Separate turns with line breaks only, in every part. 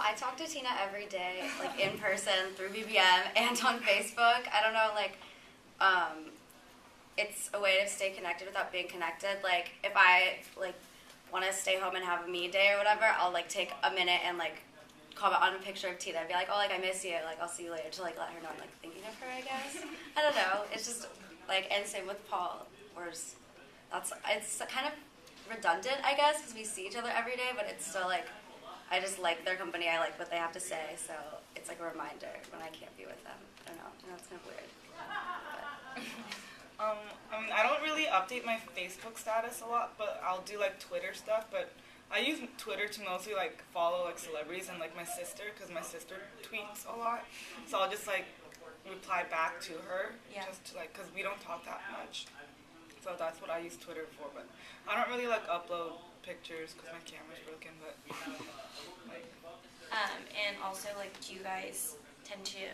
I talk to Tina every day, like in person, through BBM, and on Facebook. I don't know, like, it's a way to stay connected without being connected. Like, if I, like, want to stay home and have a me day or whatever, I'll, like, take a minute and, like, comment on a picture of Tina and be like, oh, like, I miss you. Like, I'll see you later, to, like, let her know I'm, like, thinking of her, I guess. I don't know. It's just, like, and same with Paul. It's kind of redundant, I guess, because we see each other every day, but it's still, like, I just like their company. I like what they have to say, so it's like a reminder when I can't be with them. I don't know. It's kind of weird.
I don't really update my Facebook status a lot, but I'll do like Twitter stuff. But I use Twitter to mostly like follow like celebrities and like my sister, because my sister tweets a lot. So I'll just like reply back to her, just to like, because we don't talk that much. So that's what I use Twitter for. But I don't really like upload pictures because my camera's broken. But
and also, like, do you guys tend to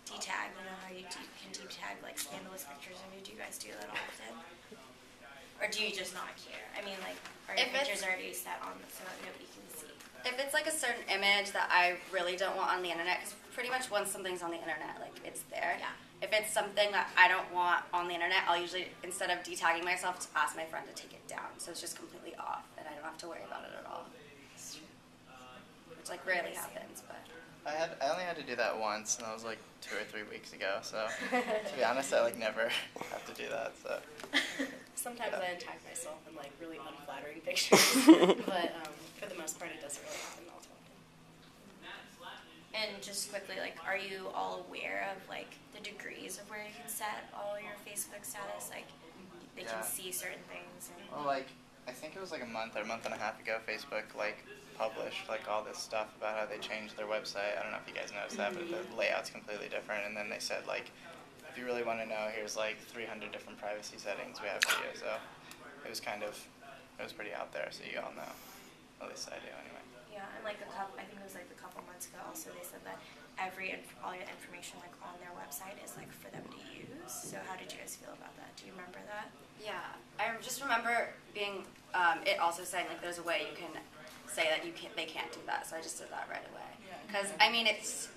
detag? You know how you can detag like scandalous pictures of you? Do you guys do that often? Or do you just not care? I mean, like, are your pictures already set on so that nobody can see?
If it's like a certain image that I really don't want on the internet, because pretty much once something's on the internet, like, it's there.
Yeah.
If it's something that I don't want on the internet, I'll usually, instead of detagging myself, just ask my friend to take it down. So it's just completely off, and I don't have to worry about it at all. Which, like, rarely happens, but...
I only had to do that once, and that was like 2 or 3 weeks ago. So to be honest, I like never have to do that. So
sometimes I tag myself in like really unflattering pictures, but for the most part, it doesn't really happen all too often.
And just quickly, like, are you all aware of like the degrees of where you can set all your Facebook status? Like, they can see certain things. And
well, like, I think it was like a month or a month and a half ago, Facebook like published like all this stuff about how they changed their website. I don't know if you guys noticed that, but the layout's completely different. And then they said, like, if you really want to know, here's like 300 different privacy settings we have for you. So it was pretty out there. So you all know, at least I do anyway.
Yeah, and like I think it was like a couple months ago. Also, they said that all your information like on their website is like for them to use. So how did you guys feel about that? Do you remember that?
Yeah, I just remember being it also saying like there's a way you can say that they can't do that. So I just did that right away. Because I mean it's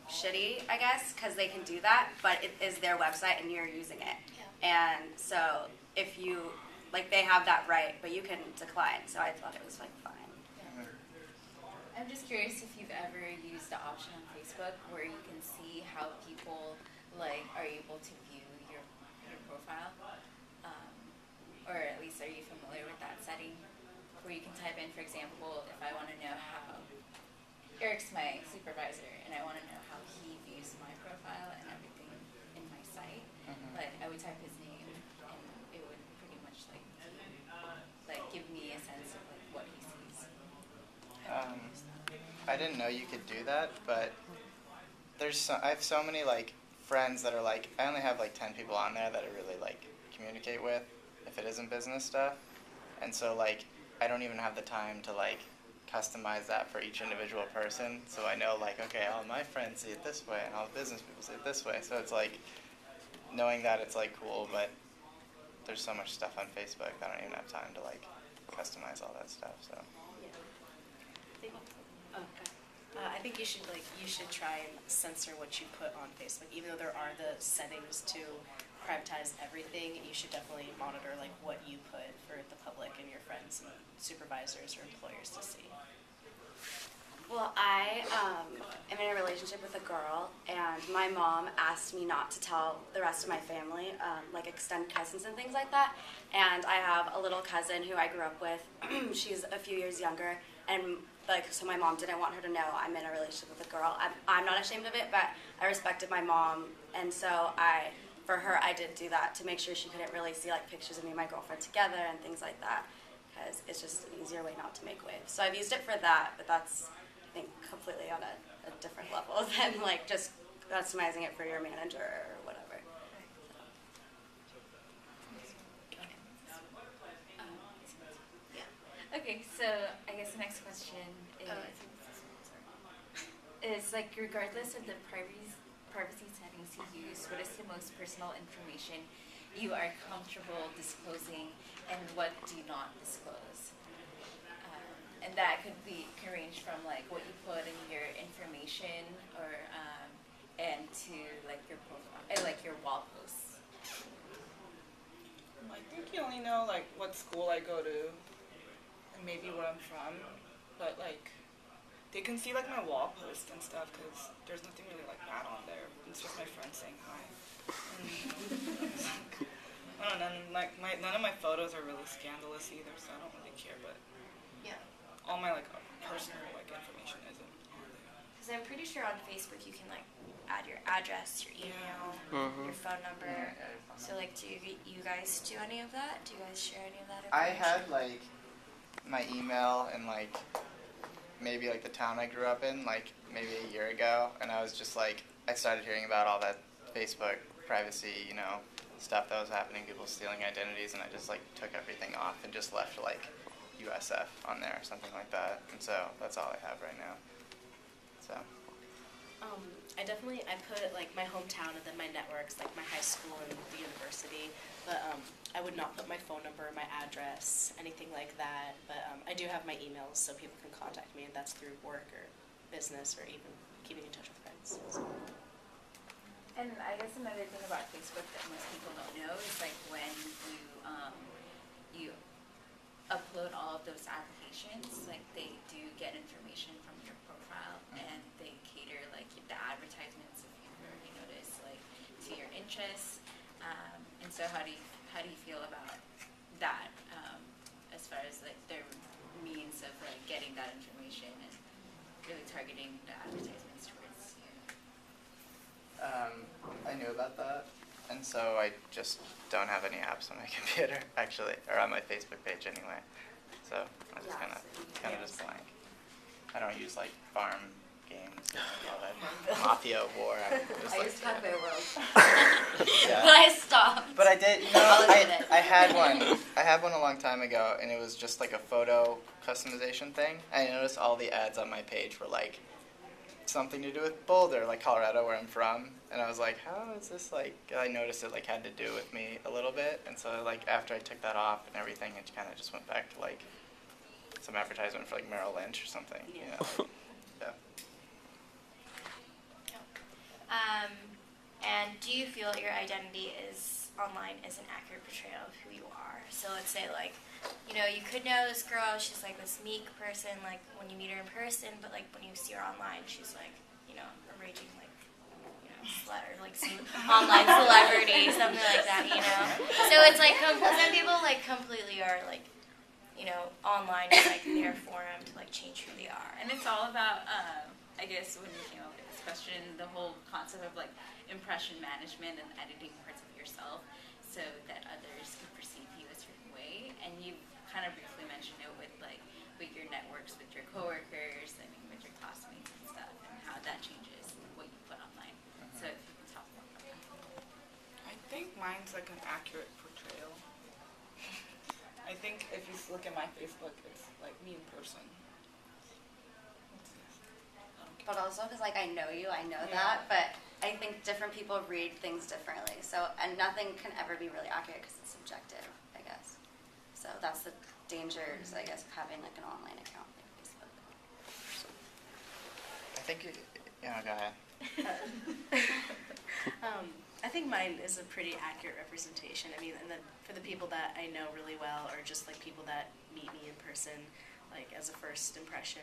shitty, I guess, because they can do that, but it is their website and you're using it. Yeah. And so if you like they have that right, but you can decline. So I thought it was like fine.
Yeah. I'm just curious if you've ever used the option on Facebook where you can see how people like are able to view your profile. Or at least are you familiar with that setting? Where you can type in, for example, if I want to know how Eric's my supervisor and I want to know how he views my profile and everything in my site, like I would type his name and it would pretty much like give me a sense of like what he sees.
I didn't know you could do that, but I have so many like friends that are like I only have like 10 people on there that I really like communicate with if it isn't business stuff, and so like I don't even have the time to like customize that for each individual person. So I know like okay, all my friends see it this way and all the business people see it this way. So it's like knowing that it's like cool, but there's so much stuff on Facebook that I don't even have time to like customize all that stuff. So
I think you should try and censor what you put on Facebook, even though there are the settings to privatize everything. You should definitely monitor like what you put for the public and your friends and supervisors or employers to see.
Well, I am in a relationship with a girl, and my mom asked me not to tell the rest of my family, like extended cousins and things like that. And I have a little cousin who I grew up with. She's a few years younger, and like so my mom didn't want her to know I'm in a relationship with a girl. I'm not ashamed of it, but I respected my mom, and so for her, I did do that to make sure she couldn't really see like pictures of me and my girlfriend together and things like that, because it's just an easier way not to make waves. So I've used it for that, but that's I think completely on a different level than like just customizing it for your manager or whatever.
Okay, so I guess the next question is like regardless of the privacy settings you use, what is the most personal information you are comfortable disclosing and what do you not disclose? and that can range from like what you put in your information or and to like your profile and like your wall posts.
I think you only know like what school I go to and maybe where I'm from, but like they can see like my wall posts and stuff because there's nothing really like that on there. It's just my friends saying hi. I don't know. And, like none of my photos are really scandalous either, so I don't really care. But
Yeah.
all my like personal like information isn't on there.
Because I'm pretty sure on Facebook you can like add your address, your email, your phone number. So like, do you guys do any of that? Do you guys share any of that
I
information?
had like my email and like maybe like the town I grew up in like maybe a year ago, and I was just like I started hearing about all that Facebook privacy, you know, stuff that was happening, people stealing identities, and I just like took everything off and just left like USF on there or something like that, and so that's all I have right now. So
I put like my hometown and then my networks, like my high school and the university, but I would not put my phone number, my address, anything like that, but I do have my emails so people can contact me, and that's through work or business or even keeping in touch with friends. So.
And I guess another thing about Facebook that most people don't know is like when you upload all of those applications, like they do get information from your profile, and they cater like the advertisements, if you've already noticed, like to your interests. And so how do you feel about that as far as like their means of like getting that information and really targeting the advertisements towards you?
I knew about that, and so I just don't have any apps on my computer actually, or on my Facebook page anyway. So I just kind of just blank. I don't use like farm games and like, all that Mafia war.
I used to have my world.
Yeah.
But I stopped.
But I did, you know,
I'll admit it.
I had one. I had one a long time ago, and it was just like a photo customization thing. I noticed all the ads on my page were like something to do with Boulder, like Colorado, where I'm from. And I was like, how is this like? I noticed it like had to do with me a little bit, and so like after I took that off and everything, it kind of just went back to like some advertisement for like Merrill Lynch or something. You know, like, yeah.
And do you feel your identity is online is an accurate portrayal of who you are? So let's say like, you know, you could know this girl, she's like this meek person, like when you meet her in person, but like when you see her online, she's like, you know, a raging like, you know, slut or like some online celebrity, something like that, you know? So it's like, some people like completely are like, you know, online is like their forum to like change who they are.
And it's all about, I guess, when you came up with this question, the whole concept of like impression management and editing parts of yourself so that others can perceive you a certain way. And you kind of briefly mentioned it with like with your networks, with your coworkers, I mean, with your classmates and stuff, and how that changes what you put online. So if you can talk more about that.
I think mine's like an accurate portrayal. I think if you look at my Facebook, it's like me in person. What's this?
But also because like I know you, I know
Yeah.
that, but I think different people read things differently. So, and nothing can ever be really accurate because it's subjective, I guess. So that's the dangers, I guess, of having like an online account like Facebook.
I think you know, go ahead.
I think mine is a pretty accurate representation. I mean, and then for the people that I know really well, or just like people that meet me in person, like as a first impression.